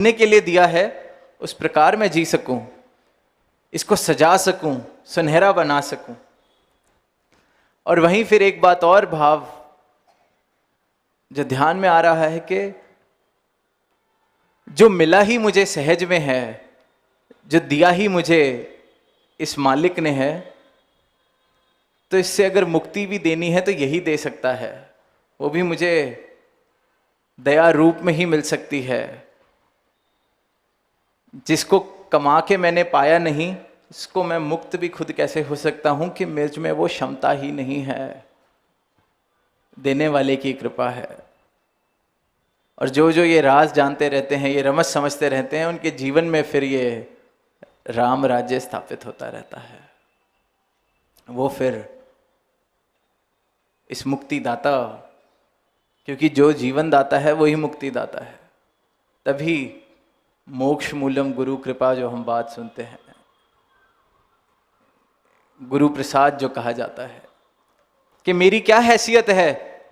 जीने के लिए दिया है उस प्रकार मैं जी सकूं, इसको सजा सकूं, सुनहरा बना सकूं। और वहीं फिर एक बात और भाव जो ध्यान में आ रहा है कि जो मिला ही मुझे सहज में है, जो दिया ही मुझे इस मालिक ने है, तो इससे अगर मुक्ति भी देनी है तो यही दे सकता है। वो भी मुझे दया रूप में ही मिल सकती है। जिसको कमा के मैंने पाया नहीं, इसको मैं मुक्त भी खुद कैसे हो सकता हूं कि मुझ में वो क्षमता ही नहीं है। देने वाले की कृपा है। और जो जो ये राज जानते रहते हैं, ये रमज समझते रहते हैं, उनके जीवन में फिर ये राम राज्य स्थापित होता रहता है। वो फिर इस मुक्ति दाता, क्योंकि जो जीवन दाता है वही मुक्ति दाता है, तभी मोक्ष मूलम गुरु कृपा जो हम बात सुनते हैं, गुरु प्रसाद जो कहा जाता है कि मेरी क्या हैसियत है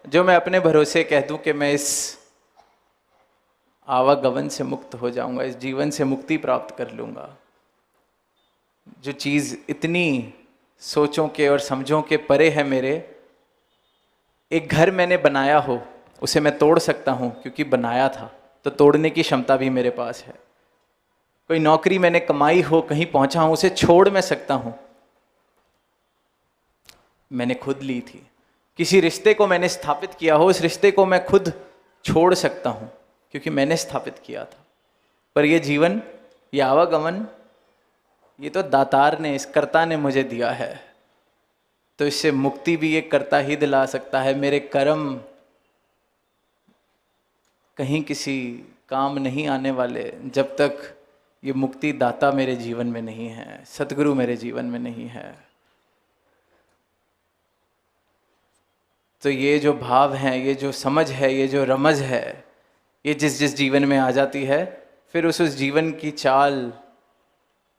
जो मैं अपने भरोसे कह दूं कि मैं इस आवागमन से मुक्त हो जाऊंगा, इस जीवन से मुक्ति प्राप्त कर लूंगा। जो चीज़ इतनी सोचों के और समझों के परे है मेरे, एक घर मैंने बनाया हो उसे मैं तोड़ सकता हूं क्योंकि बनाया था, तो तोड़ने की क्षमता भी मेरे पास है। कोई नौकरी मैंने कमाई हो, कहीं पहुंचा हूं, उसे छोड़ मैं सकता हूं, मैंने खुद ली थी। किसी रिश्ते को मैंने स्थापित किया हो, उस रिश्ते को मैं खुद छोड़ सकता हूं क्योंकि मैंने स्थापित किया था। पर ये जीवन, ये आवागमन, ये तो दातार ने, इस कर्ता ने मुझे दिया है, तो इससे मुक्ति भी ये कर्ता ही दिला सकता है। मेरे कर्म कहीं किसी काम नहीं आने वाले जब तक ये मुक्ति दाता मेरे जीवन में नहीं है, सतगुरु मेरे जीवन में नहीं है। तो ये जो भाव हैं, ये जो समझ है, ये जो रमज है, ये जिस जिस जीवन में आ जाती है, फिर उस जीवन की चाल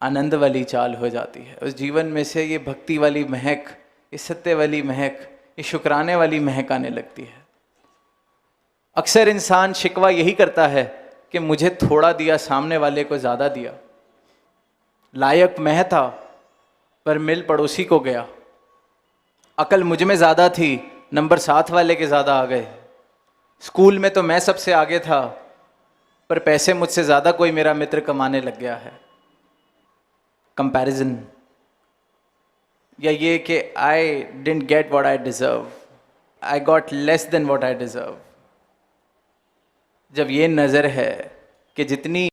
आनंद वाली चाल हो जाती है। उस जीवन में से ये भक्ति वाली महक, ये सत्य वाली महक, ये शुक्राने वाली महक आने लगती है। अक्सर इंसान शिकवा यही करता है कि मुझे थोड़ा दिया, सामने वाले को ज़्यादा दिया। लायक मैं था पर मिल पड़ोसी को गया। अकल मुझ में ज़्यादा थी, नंबर साथ वाले के ज़्यादा आ गए। स्कूल में तो मैं सबसे आगे था, पर पैसे मुझसे ज़्यादा कोई मेरा मित्र कमाने लग गया है। कंपैरिजन, या ये कि I didn't get what I deserve, I got less than what I deserve. जब ये नज़र है कि जितनी